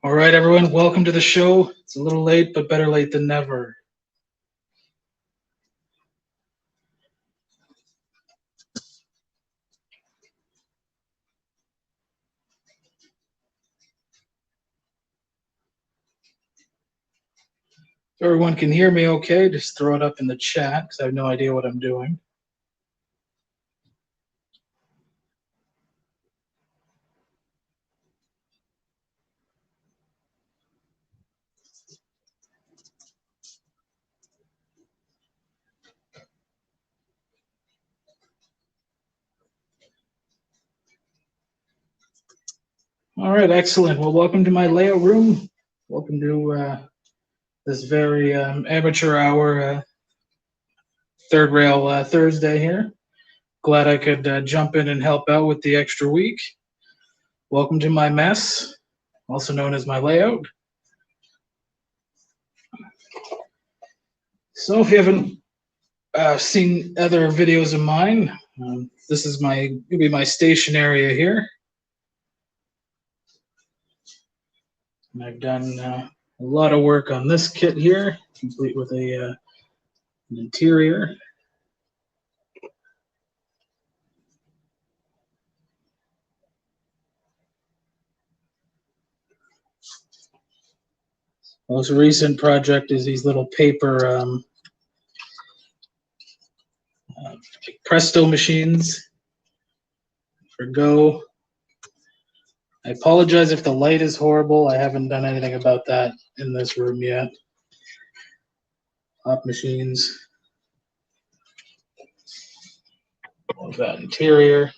All right, everyone, welcome to the show. It's a little late, but better late than never. If everyone can hear me okay, just throw it up in the chat because I have no idea what I'm doing. All right, excellent. Well, welcome to my layout room. Welcome to this very amateur hour third rail Thursday here. Glad I could jump in and help out with the extra week. Welcome to my mess, also known as my layout. So if you haven't seen other videos of mine, this is maybe my station area here. And I've done a lot of work on this kit here, complete with an interior. Most recent project is these little paper Presto machines for Go. I apologize if the light is horrible. I haven't done anything about that in this room yet. Hot machines. All that interior.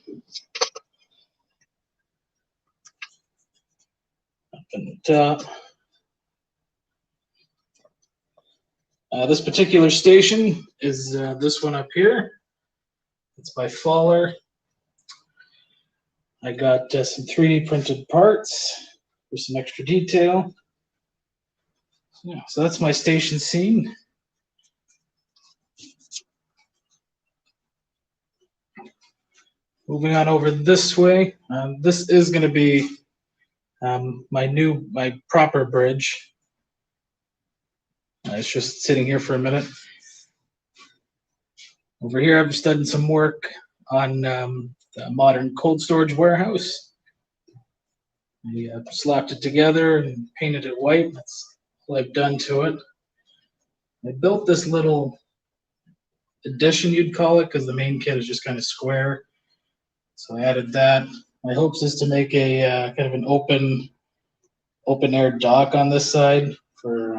Up in the top. This particular station is this one up here. It's by Faller. I got some 3D printed parts for some extra detail. Yeah, so that's my station scene. Moving on over this way, this is going to be my proper bridge. It's just sitting here for a minute. Over here, I've just done some work on the modern cold storage warehouse. I slapped it together and painted it white. That's what I've done to it. I built this little addition, you'd call it, because the main kit is just kind of square. So I added that. My hopes is to make a kind of an open air dock on this side for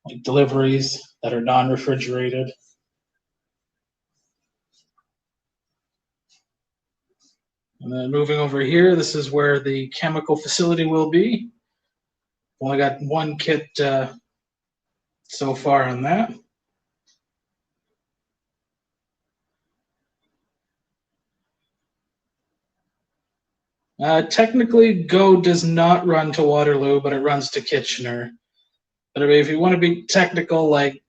like deliveries that are non-refrigerated. And then moving over here, this is where the chemical facility will be. Only got one kit so far on that. Technically, Go does not run to Waterloo, but it runs to Kitchener. But I mean, if you want to be technical, like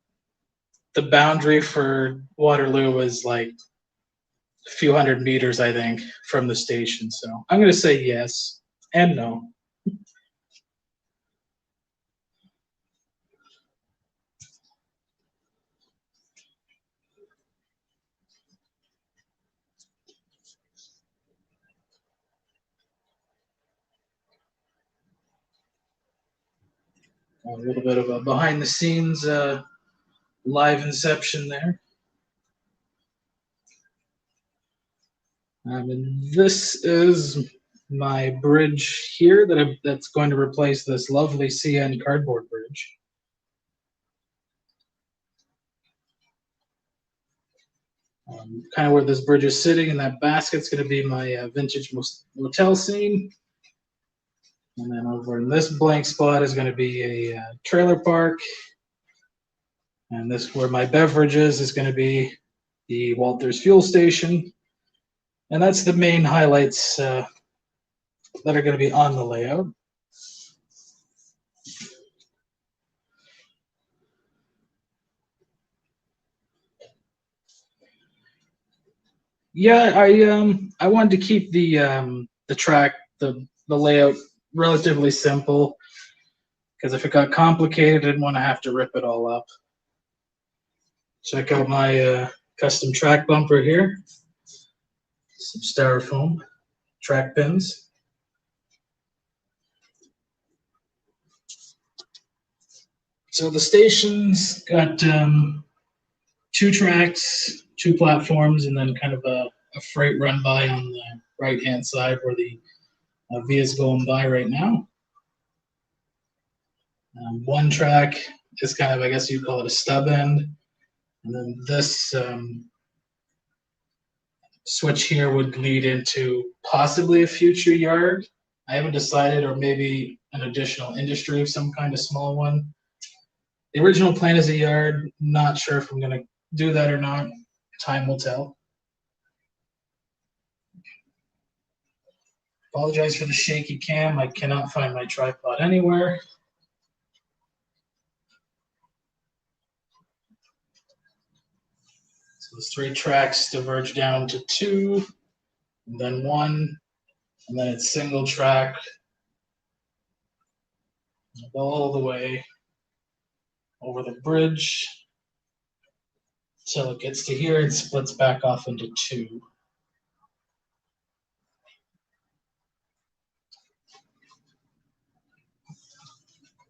the boundary for Waterloo is like a few hundred meters, I think, from the station. So I'm going to say yes and no. A little bit of a behind the scenes live inception there. And this is my bridge here that's going to replace this lovely CN cardboard bridge. Kind of where this bridge is sitting, and that basket's going to be my vintage motel scene. And then over in this blank spot is going to be a trailer park. And this, where my beverage is going to be the Walters fuel station. And that's the main highlights that are going to be on the layout. Yeah, I wanted to keep the track, the layout relatively simple, because if it got complicated, I didn't want to have to rip it all up. Check out my custom track bumper here. Some styrofoam track pins. So the station's got 2 tracks, 2 platforms, and then kind of a freight run by on the right-hand side where the Via's going by right now. One track is kind of, I guess you'd call it a stub end. And then this switch here would lead into possibly a future yard. I haven't decided, or maybe an additional industry of some kind, of small one. The original plan is a yard. Not sure if I'm going to do that or not. Time will tell. Apologize for the shaky cam. I cannot find my tripod anywhere. So those 3 tracks diverge down to 2, and then 1, and then it's single track all the way over the bridge till it gets to here and splits back off into 2.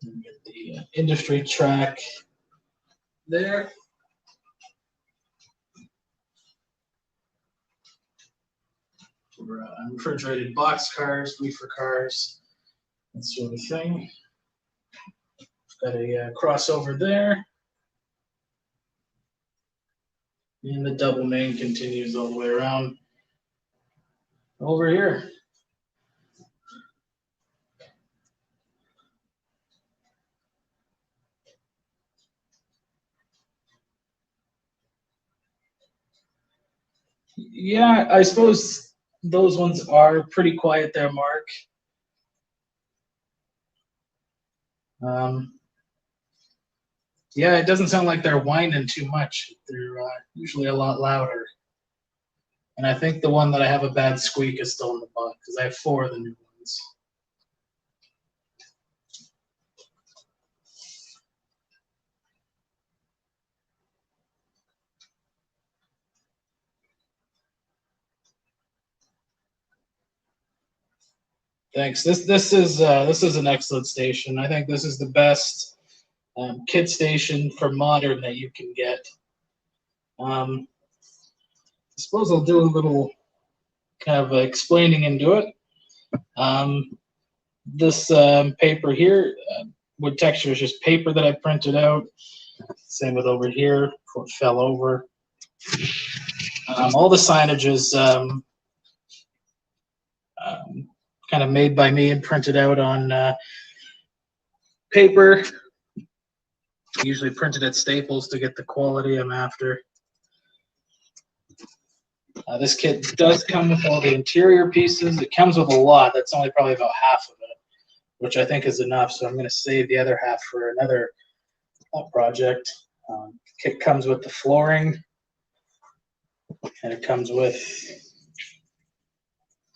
And get the industry track there. For refrigerated box cars, reefer cars, that sort of thing. Got a crossover there. And the double main continues all the way around over here. Yeah, I suppose those ones are pretty quiet there, Mark. Yeah, it doesn't sound like they're whining too much. They're usually a lot louder. And I think the one that I have a bad squeak is still in the box, because I have 4 of the new ones. Thanks. This is an excellent station. I think this is the best kit station for modern that you can get. I suppose I'll do a little kind of explaining into it. This paper here, wood texture, is just paper that I printed out. Same with over here, before it fell over. All the signage is kind of made by me and printed out on paper. Usually printed at Staples to get the quality I'm after. This kit does come with all the interior pieces. It comes with a lot. That's only probably about half of it, which I think is enough. So I'm going to save the other half for another project. Kit comes with the flooring, and it comes with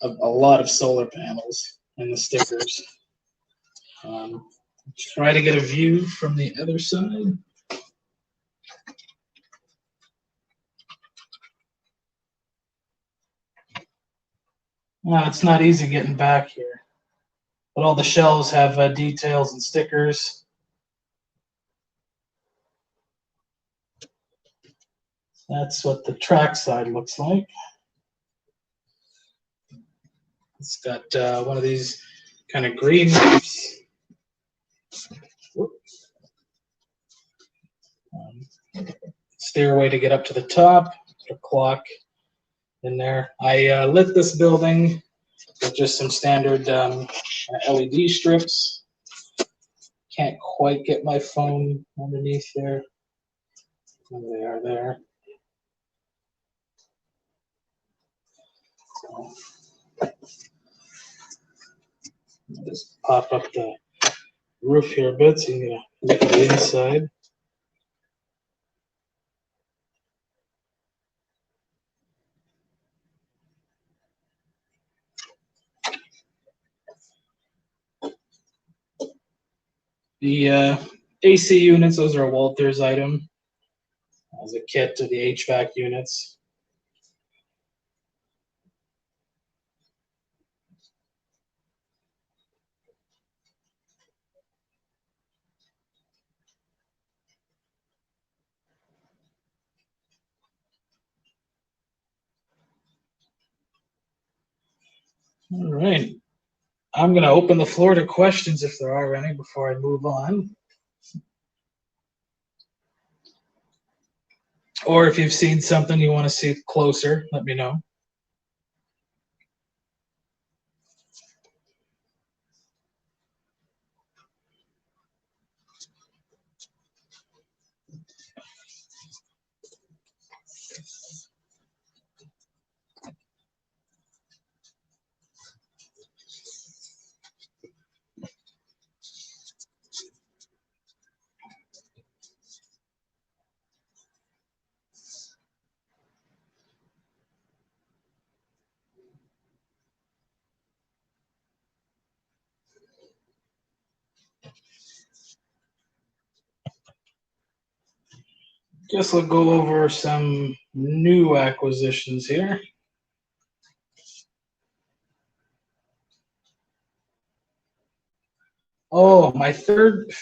a lot of solar panels and the stickers. Try to get a view from the other side. It's not easy getting back here, but all the shelves have details and stickers. That's what the track side looks like. It's got one of these kind of green maps. Stairway to get up to the top. electric clock in there. I lit this building with just some standard LED strips. Can't quite get my phone underneath there. There they are there. So, just pop up the roof here a bit so you can look at the inside. The AC units, those are a Walters item as a kit to the HVAC units. All right. I'm going to open the floor to questions if there are any before I move on. Or if you've seen something you want to see closer, let me know. Guess we'll go over some new acquisitions here. Oh, my third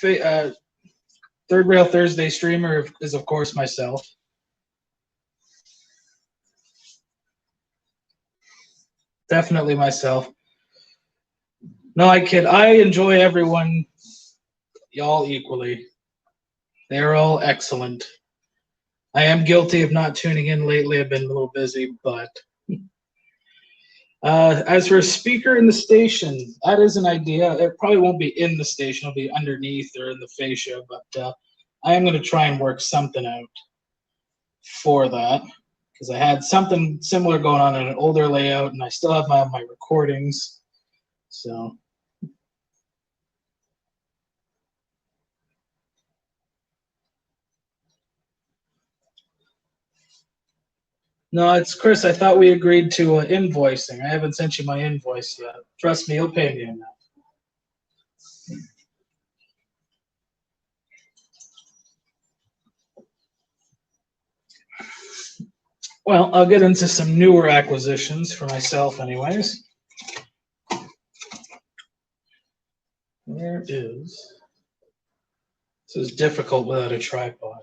Rail Thursday streamer is, of course, myself. Definitely myself. No, I kid. I enjoy everyone, y'all equally. They're all excellent. I am guilty of not tuning in lately. I've been a little busy, but as for a speaker in the station, that is an idea. It probably won't be in the station. It'll be underneath or in the fascia, but I am going to try and work something out for that because I had something similar going on in an older layout, and I still have my recordings. So. No, it's Chris. I thought we agreed to invoicing. I haven't sent you my invoice yet. Trust me, you'll pay me enough. Well, I'll get into some newer acquisitions for myself anyways. Where is... This is difficult without a tripod.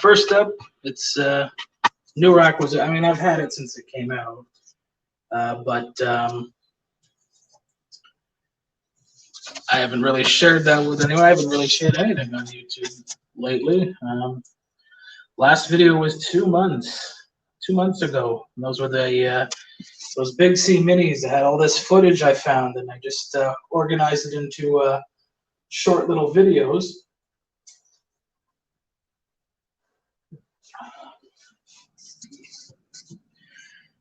First up, it's newer acquisition. I mean, I've had it since it came out, but I haven't really shared that with anyone. I haven't really shared anything on YouTube lately. Last video was 2 months ago. And those were the those Big C minis that had all this footage I found, and I just organized it into short little videos.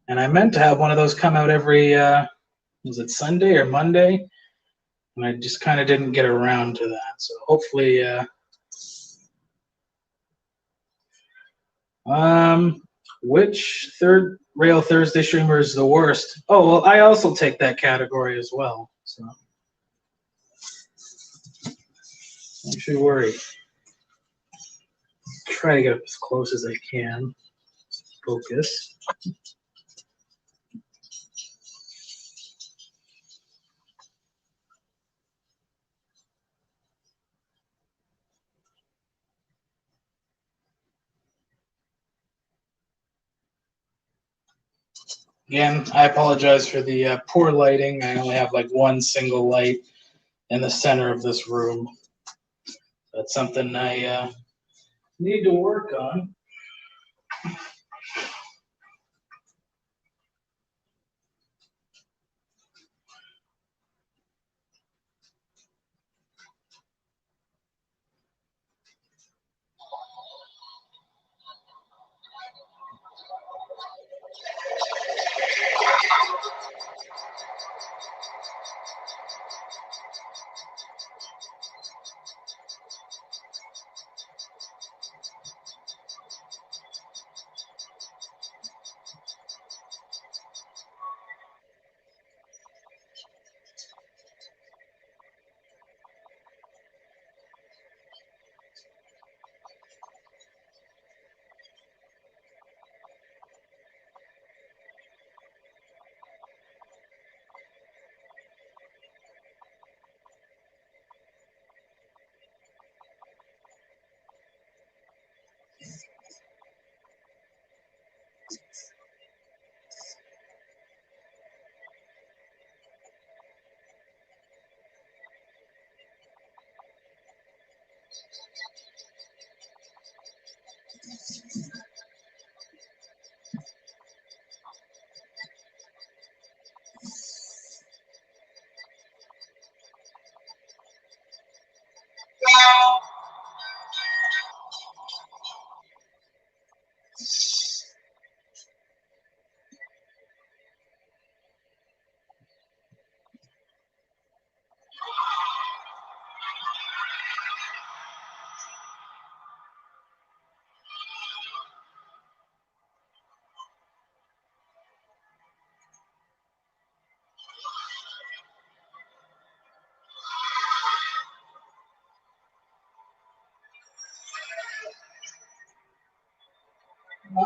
And I meant to have one of those come out every, was it Sunday or Monday? And I just kind of didn't get around to that. So hopefully, Which third rail Thursday streamer is the worst? Oh, well, I also take that category as well. So don't you worry. Try to get as close as I can. Focus. Again, I apologize for the poor lighting. I only have like one single light in the center of this room. That's something I need to work on.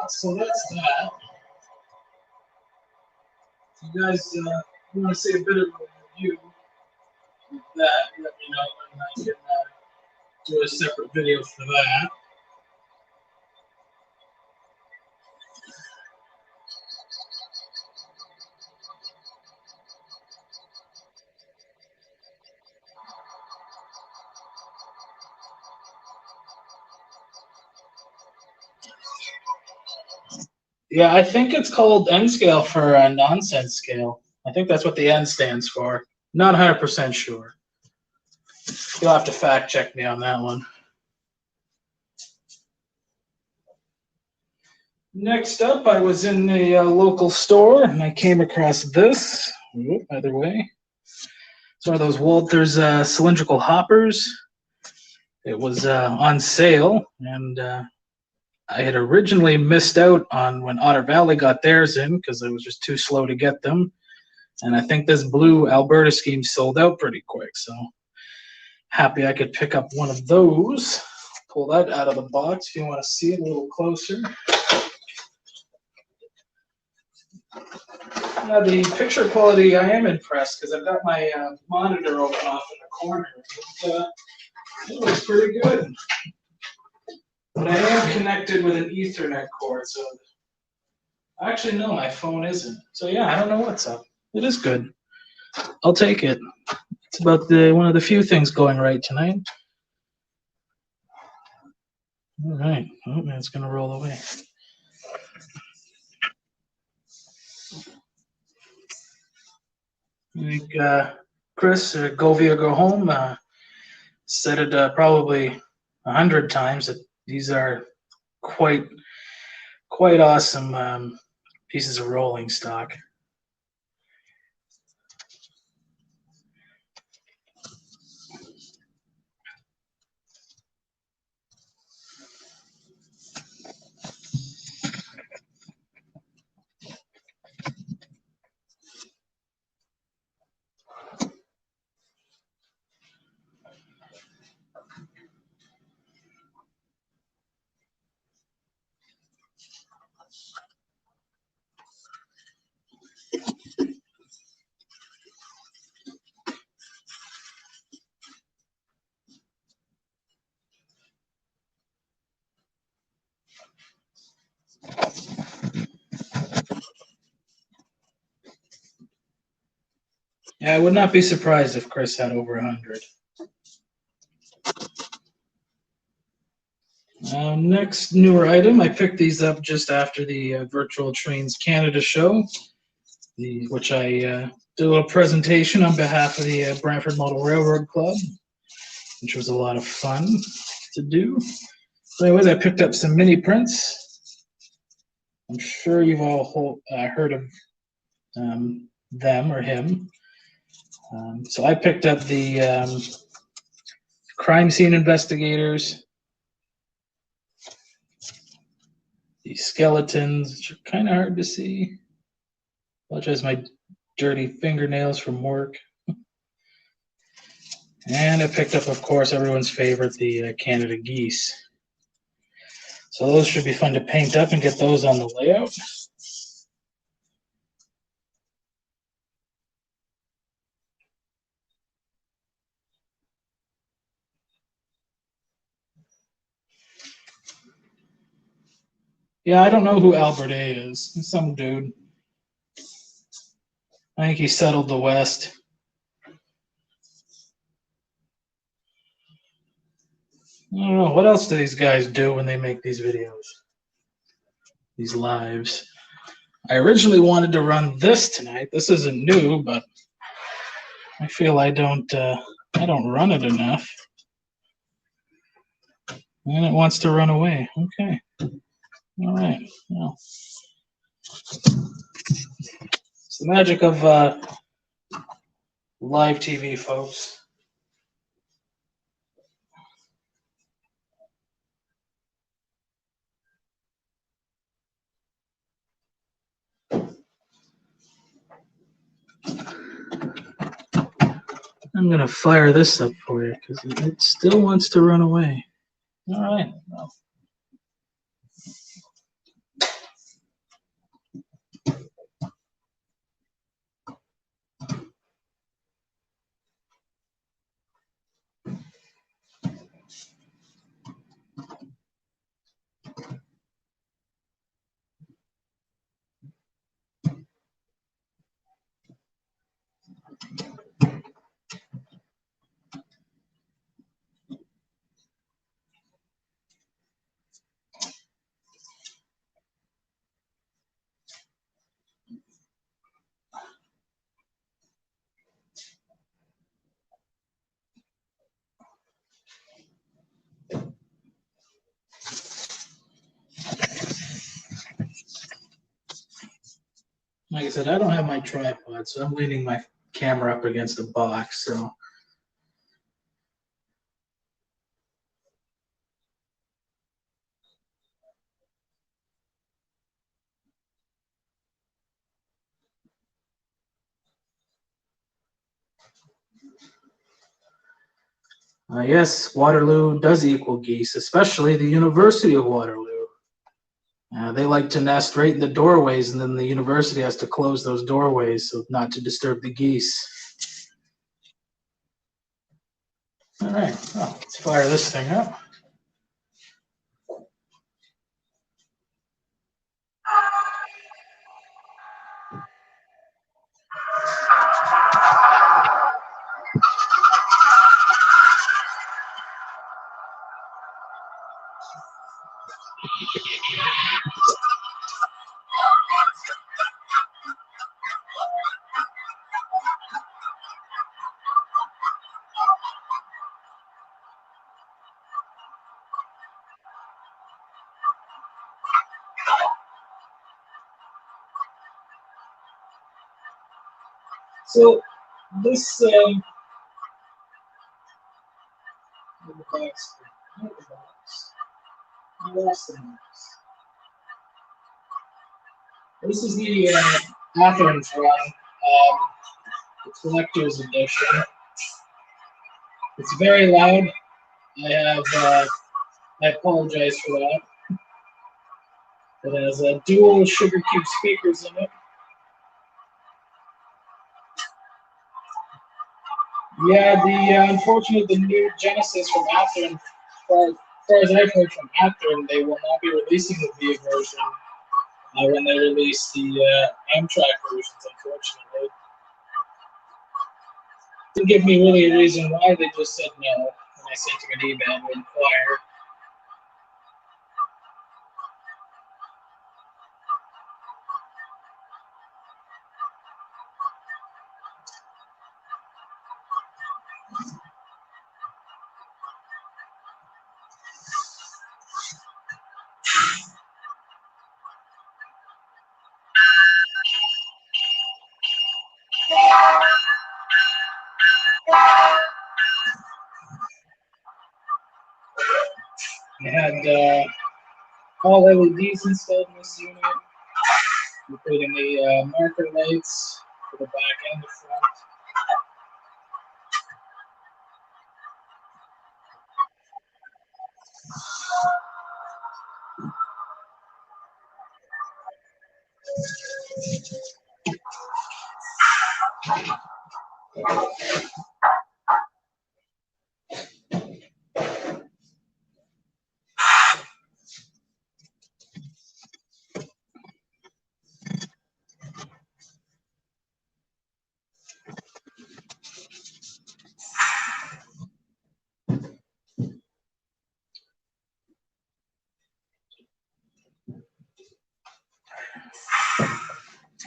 So that's that. If you guys want to see a bit of a review of that, let me know and I can do a separate video for that. Yeah, I think it's called N scale for a nonsense scale. I think that's what the N stands for. Not 100% sure. You'll have to fact check me on that one. Next up, I was in a local store and I came across this. Either way, it's one of those Walther's cylindrical hoppers. It was on sale, and I had originally missed out on when Otter Valley got theirs in because it was just too slow to get them. And I think this blue Alberta scheme sold out pretty quick. So happy I could pick up one of those. Pull that out of the box if you want to see it a little closer. Now the picture quality, I am impressed because I've got my monitor open off in the corner. It looks pretty good. But I am connected with an Ethernet cord, so actually no, my phone isn't. So yeah, I don't know what's up. It is good. I'll take it. It's about one of the few things going right tonight. All right. Oh man, it's gonna roll away. I think Chris, Go Via Go Home, said it probably 100 times that these are quite awesome pieces of rolling stock. I would not be surprised if Chris had over 100. Next newer item, I picked these up just after the Virtual Trains Canada show, which I did a little presentation on behalf of the Brantford Model Railroad Club, which was a lot of fun to do. So anyways, I picked up some mini prints. I'm sure you've all heard of them or him. So I picked up the crime scene investigators, the skeletons, which are kind of hard to see. Apologize my dirty fingernails from work. And I picked up, of course, everyone's favorite, the Canada geese. So those should be fun to paint up and get those on the layout. Yeah, I don't know who Albert A is. He's some dude. I think he settled the West. I don't know. What else do these guys do when they make these videos? These lives. I originally wanted to run this tonight. This isn't new, but I feel I don't run it enough. And it wants to run away. Okay. All right. Well, it's the magic of live TV, folks. I'm going to fire this up for you because it still wants to run away. All right. Well. Like I said, I don't have my tripod, so I'm leaning my camera up against a box. So yes, Waterloo does equal geese, especially the University of Waterloo. They like to nest right in the doorways, and then the university has to close those doorways so not to disturb the geese. All right, well, let's fire this thing up. So this this is the Athens one, the collector's edition. It's very loud. I apologize for that. It has dual Sugar Cube speakers in it. Yeah, unfortunately, the new Genesis from Athearn, as far as I've heard from Athearn, they will not be releasing the VIA version when they release the Amtrak versions, unfortunately. Didn't give me really a reason why. They just said no when I sent them an email to inquire. I had all LEDs installed in this unit, including the marker lights for the back and the front.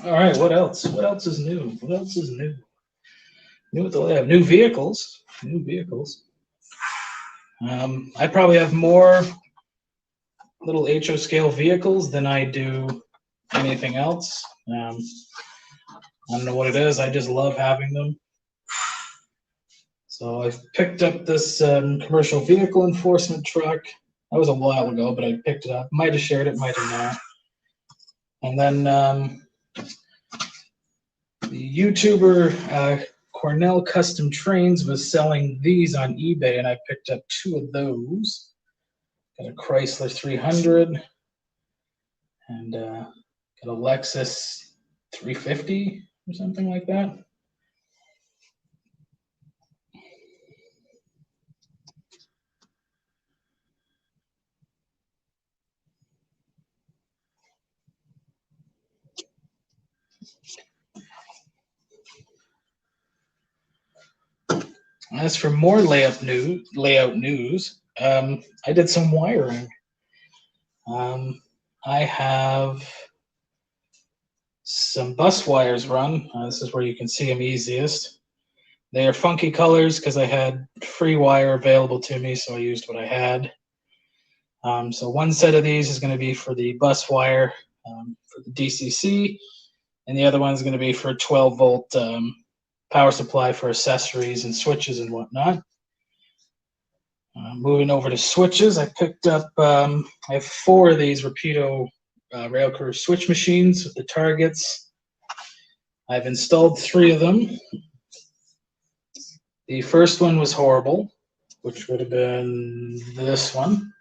All right, what else? What else is new? What else is new? New with the lab. New vehicles. New vehicles. I probably have more little HO scale vehicles than I do anything else. I don't know what it is. I just love having them. So I've picked up this commercial vehicle enforcement truck. That was a while ago, but I picked it up. Might have shared it, might have not. And then the YouTuber Cornell Custom Trains was selling these on eBay, and I picked up 2 of those. Got a Chrysler 300 and got a Lexus 350 or something like that. As for more layout news, I did some wiring. I have some bus wires run. This is where you can see them easiest. They are funky colors because I had free wire available to me, so I used what I had. So one set of these is going to be for the bus wire for the DCC, and the other one is going to be for a 12-volt power supply for accessories and switches and whatnot. Moving over to switches, I picked up, I have 4 of these Rapido Railcrew switch machines with the targets. I've installed 3 of them. The first one was horrible, which would have been this one.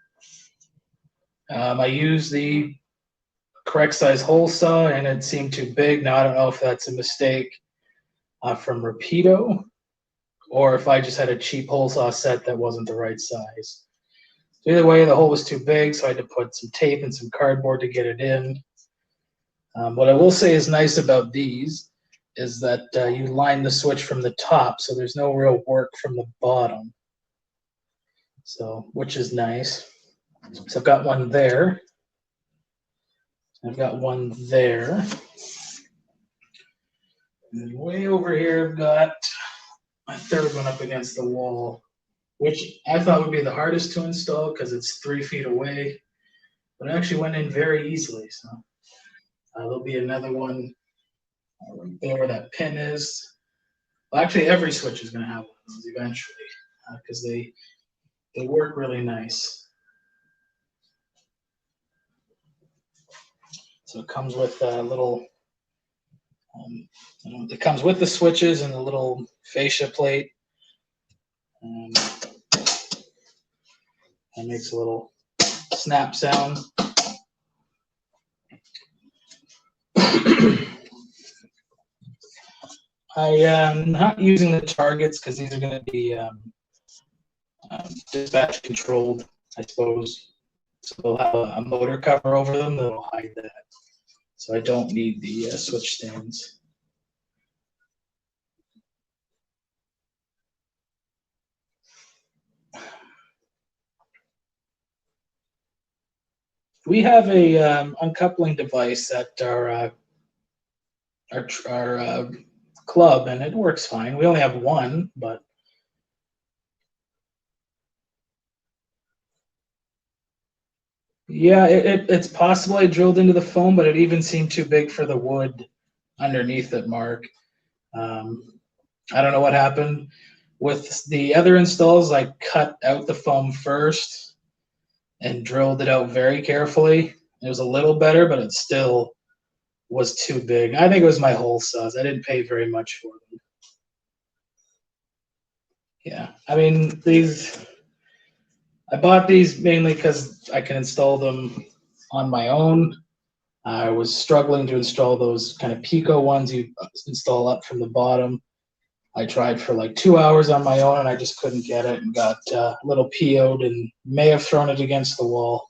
I used the correct size hole saw and it seemed too big. Now I don't know if that's a mistake from Rapido or if I just had a cheap hole saw set that wasn't the right size. So either way, the hole was too big, so I had to put some tape and some cardboard to get it in. What I will say is nice about these is that you line the switch from the top, so there's no real work from the bottom. So, which is nice. So I've got one there. I've got one there. And way over here, I've got my third one up against the wall, which I thought would be the hardest to install because it's 3 feet away, but it actually went in very easily. So there'll be another one right there where that pin is. Well, actually, every switch is going to have one of those eventually because they work really nice. So it comes with a little, it comes with the switches and the little fascia plate. That makes a little snap sound. I am not using the targets because these are going to be dispatch controlled, I suppose. So they'll have a motor cover over them that'll hide that. So I don't need the switch stands. We have a uncoupling device at our club, and it works fine. We only have one, but yeah, it's possible I drilled into the foam, but it even seemed too big for the wood underneath it, Mark. Um, I don't know what happened. With the other installs, I cut out the foam first and drilled it out very carefully. It was a little better, but it still was too big. I think it was my hole saws. I didn't pay very much for them. Yeah, I mean these. I bought these mainly because I can install them on my own. I was struggling to install those kind of Pico ones you install up from the bottom. I tried for like 2 hours on my own and I just couldn't get it and got a little PO'd and may have thrown it against the wall.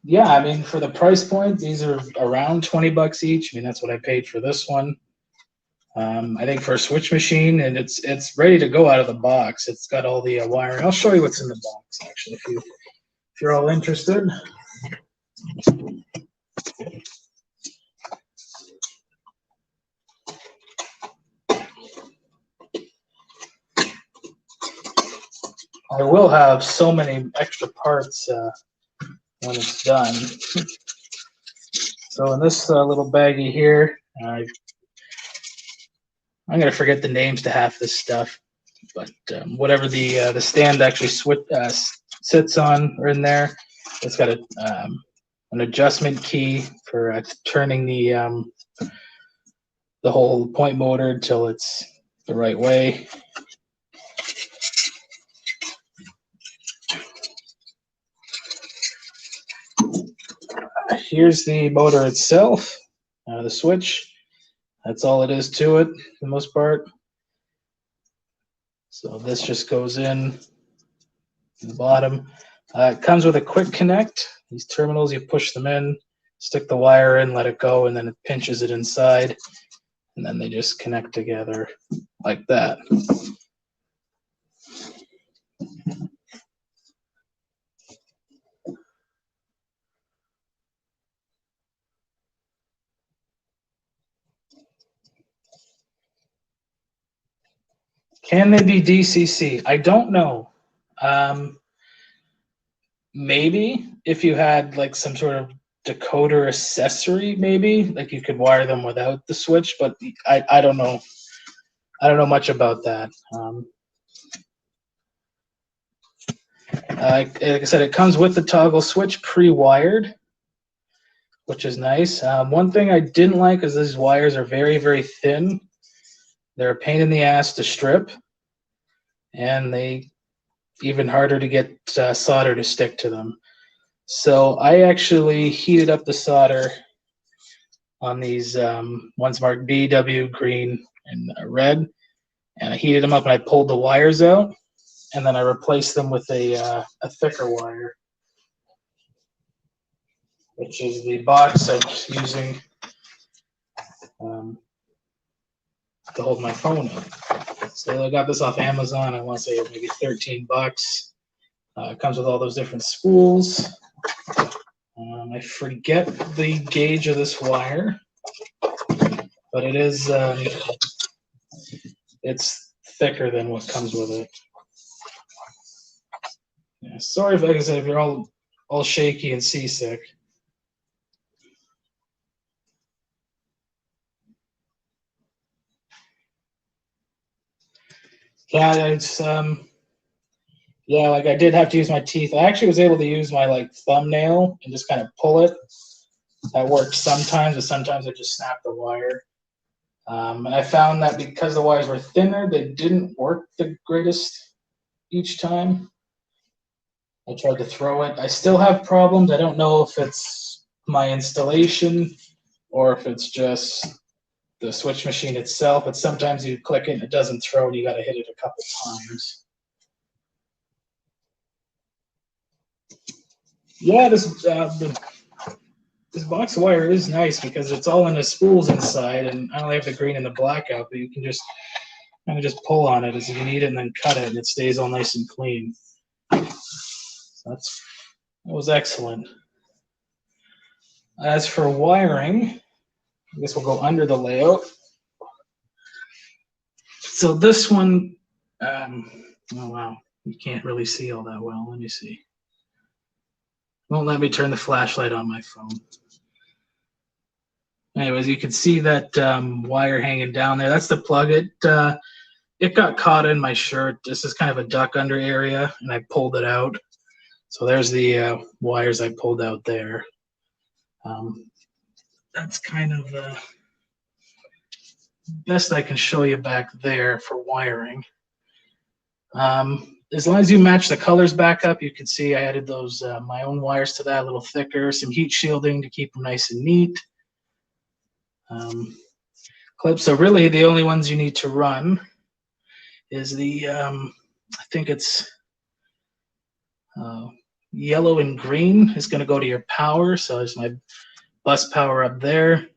Yeah, I mean, for the price point, these are around 20 bucks each. I mean, that's what I paid for this one. I think for a switch machine, and it's ready to go out of the box. It's got all the wiring. I'll show you what's in the box actually, if you're all interested. I will have so many extra parts when it's done. So in this little baggie here, I'm gonna forget the names to half this stuff, but whatever the stand actually sits on or in there, it's got an adjustment key for turning the whole point motor until it's the right way. Here's the motor itself, the switch. That's all it is to it, for the most part. So this just goes in the bottom. It comes with a quick connect. These terminals, you push them in, stick the wire in, let it go, and then it pinches it inside. And then they just connect together like that. Can they be DCC? I don't know. Maybe if you had like some sort of decoder accessory, maybe like you could wire them without the switch, but I don't know. I don't know much about that. Like I said, it comes with the toggle switch pre-wired, which is nice. One thing I didn't like is these wires are very, very thin. They're a pain in the ass to strip, and they even harder to get solder to stick to them. So I actually heated up the solder on these ones marked B, W, green, and red, and I heated them up and I pulled the wires out, and then I replaced them with a thicker wire, which is the box I was using to hold my phone up. So I got this off Amazon. I want to say maybe 13 bucks. It comes with all those different spools. I forget the gauge of this wire, but it is it's thicker than what comes with it. Yeah, sorry if, like I said, if you're all shaky and seasick. Yeah, it's yeah, like I did have to use my teeth. I actually was able to use my like thumbnail and just kind of pull it. That worked sometimes, but sometimes I just snapped the wire. And I found that because the wires were thinner, they didn't work the greatest each time. I tried to throw it. I still have problems. I don't know if it's my installation or if it's just the switch machine itself, but sometimes you click it and it doesn't throw and you got to hit it a couple times. Yeah, this box wire is nice because it's all in the spools inside, and I only have the green and the black out, but you can just kind of just pull on it as you need it and then cut it, and it stays all nice and clean. So that was excellent. As for wiring, I guess we'll go under the layout. So this one, oh wow, you can't really see all that well. Let me see. Won't let me turn the flashlight on my phone. Anyways, you can see that wire hanging down there. That's the plug. It got caught in my shirt. This is kind of a duck under area, and I pulled it out. So there's the wires I pulled out there. That's kind of the best I can show you back there for wiring. As long as you match the colors back up, you can see I added those my own wires to that, a little thicker, some heat shielding to keep them nice and neat. Clips. So really the only ones you need to run is the, I think it's yellow and green is going to go to your power. So there's my bus power up there.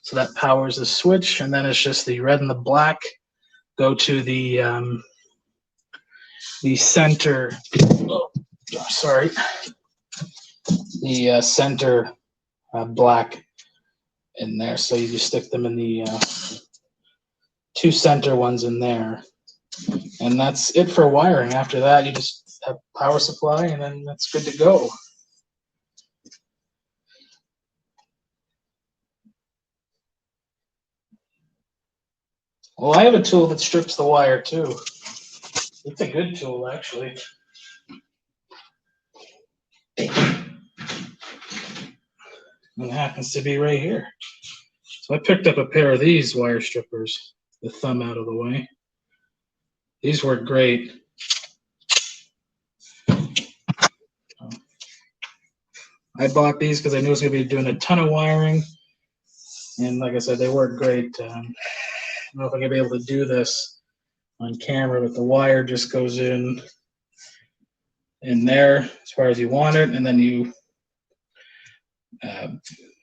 So that powers the switch, and then it's just the red and the black go to the center. Oh, sorry, the center black in there. So you just stick them in the two center ones in there, and that's it for wiring. After that, you just have power supply, and then that's good to go. Well, I have a tool that strips the wire too. It's a good tool, actually. And it happens to be right here. So I picked up a pair of these wire strippers, the thumb out of the way. These work great. I bought these because I knew I was going to be doing a ton of wiring. And like I said, they work great. I don't know if I'm going to be able to do this on camera, but the wire just goes in there as far as you want it, and then you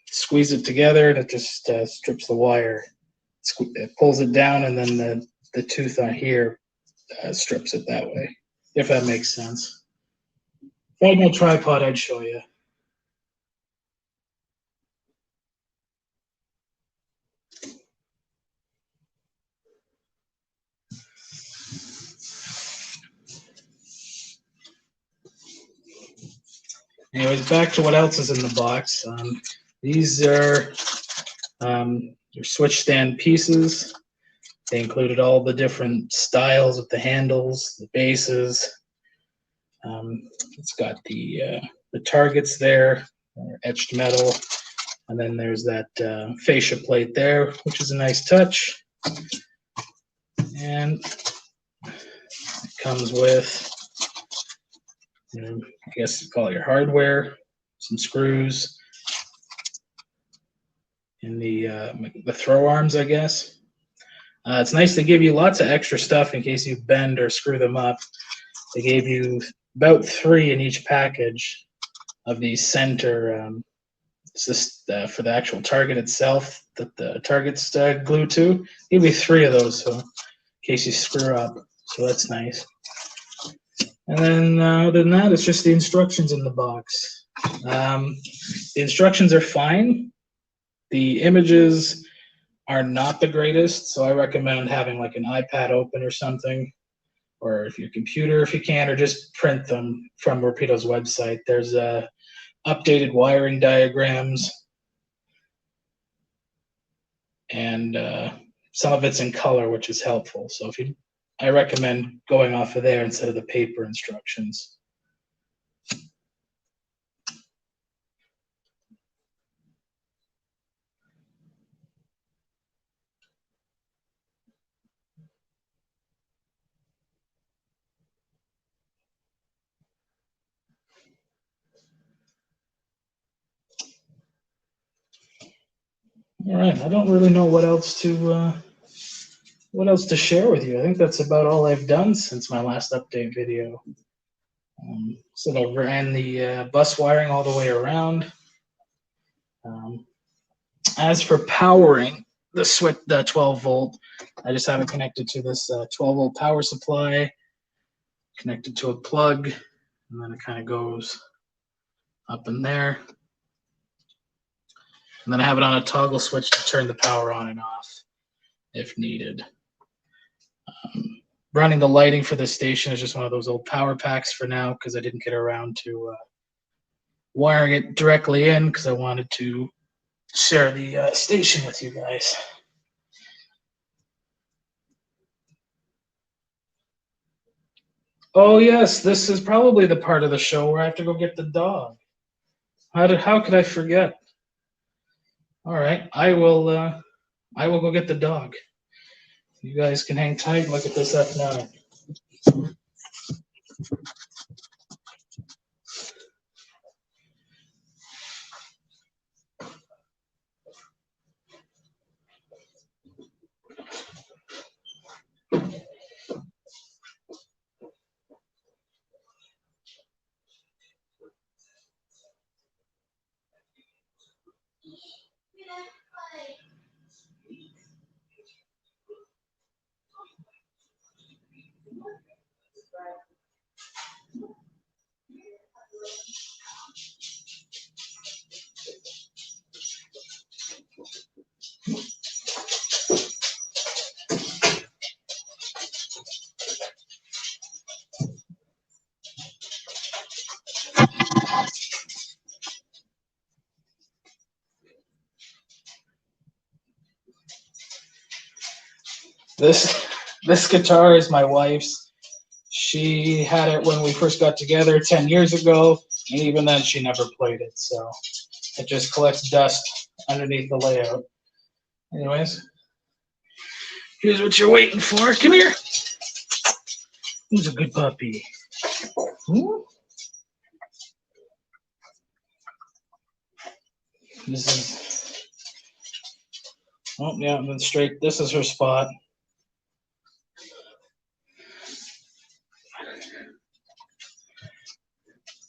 squeeze it together, and it just strips the wire. It pulls it down, and then the tooth on here strips it that way, if that makes sense. If I had no tripod, I'd show you. Anyways, back to what else is in the box. These are your switch stand pieces. They included all the different styles of the handles, the bases. It's got the targets there, etched metal, and then there's that fascia plate there, which is a nice touch. And it comes with, I guess you call it your hardware, some screws, and the throw arms, I guess. It's nice to give you lots of extra stuff in case you bend or screw them up. They gave you about 3 in each package of these center. It's just for the actual target itself that the target's glued to. Give you 3 of those, so in case you screw up. So that's nice. And then other than that, it's just the instructions in the box. The instructions are fine. The images are not the greatest, so I recommend having like an iPad open or something, or if your computer, if you can, or just print them from Rapido's website. There's updated wiring diagrams, and some of it's in color, which is helpful. So I recommend going off of there instead of the paper instructions. All right, I don't really know what else to share with you. I think that's about all I've done since my last update video. So I ran the bus wiring all the way around. As for powering the switch, the 12 volt, I just have it connected to this 12-volt power supply, connected to a plug, and then it kind of goes up in there. And then I have it on a toggle switch to turn the power on and off if needed. Running the lighting for this station is just one of those old power packs for now because I didn't get around to wiring it directly in because I wanted to share the station with you guys. Oh yes, this is probably the part of the show where I have to go get the dog. How could I forget? All right, I will go get the dog. You guys can hang tight and look at this F9. This guitar is my wife's. She had it when we first got together 10 years ago, and even then she never played it, so it just collects dust underneath the layout. Anyways, here's what you're waiting for. Come here. Who's a good puppy? This is, oh yeah, and then straight, this is her spot.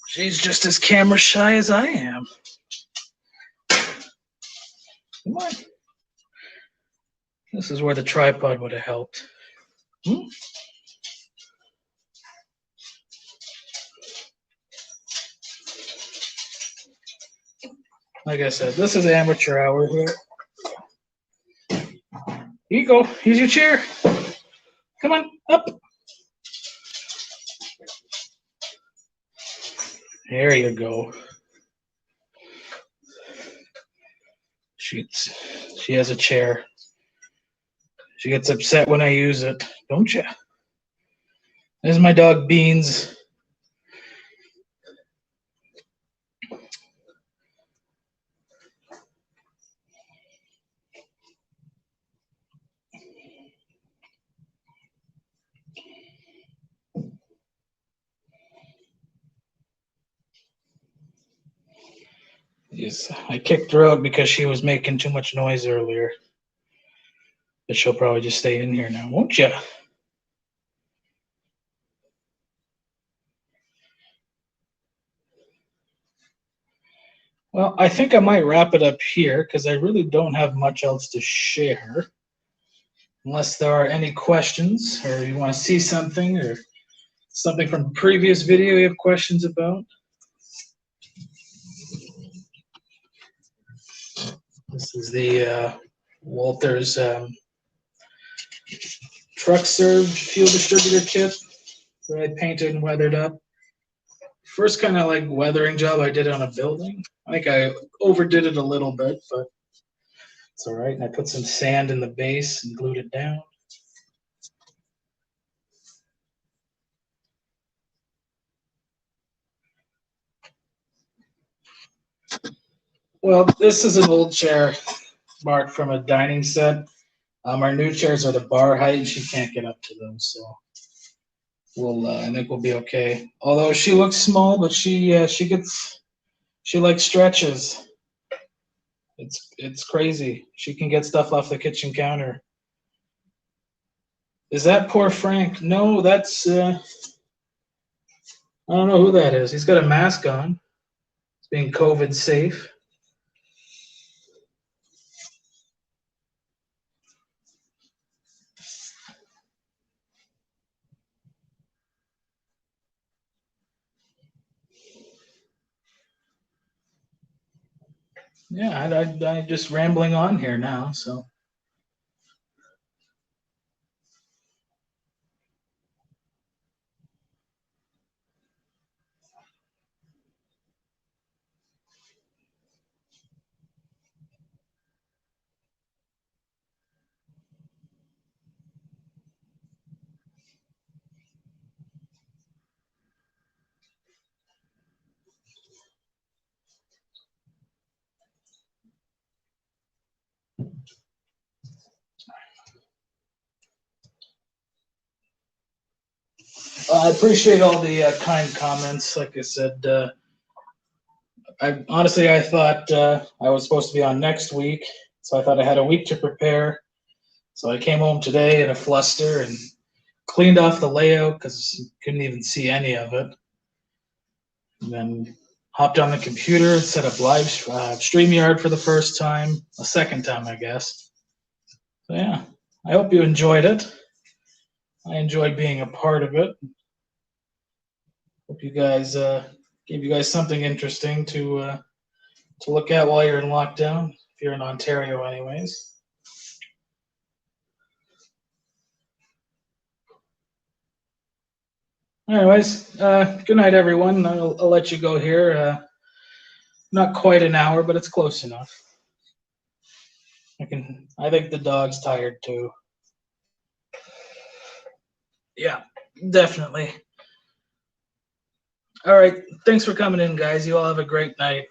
She's just as camera shy as I am. Come on. This is where the tripod would have helped. Like I said, this is amateur hour here. Here you go. Here's your chair. Come on, up. There you go. She has a chair. She gets upset when I use it, don't you? There's my dog Beans. Yes, I kicked her out because she was making too much noise earlier. But she'll probably just stay in here now, won't you? Well, I think I might wrap it up here because I really don't have much else to share. Unless there are any questions or you want to see something or something from previous video you have questions about. This is the Walthers truck served fuel distributor kit that I painted and weathered up. First kind of like weathering job I did on a building. I think I overdid it a little bit, but it's all right. And I put some sand in the base and glued it down. Well, this is an old chair marked from a dining set. Our new chairs are the bar height, and she can't get up to them, so I think we'll be okay. Although she looks small, but she likes stretches. It's crazy. She can get stuff off the kitchen counter. Is that poor Frank? No, that's I don't know who that is. He's got a mask on. He's being COVID safe. yeah, I just rambling on here now. So I appreciate all the kind comments. Like I said, I honestly I thought I was supposed to be on next week, so I thought I had a week to prepare. So I came home today in a fluster and cleaned off the layout because couldn't even see any of it. And then hopped on the computer and set up live StreamYard for the first time, a second time, I guess. So yeah, I hope you enjoyed it. I enjoyed being a part of it. Hope you guys gave you guys something interesting to look at while you're in lockdown. If you're in Ontario, anyways. Anyways, good night, everyone. I'll let you go here. Not quite an hour, but it's close enough. I think the dog's tired too. Yeah, definitely. All right. Thanks for coming in, guys. You all have a great night.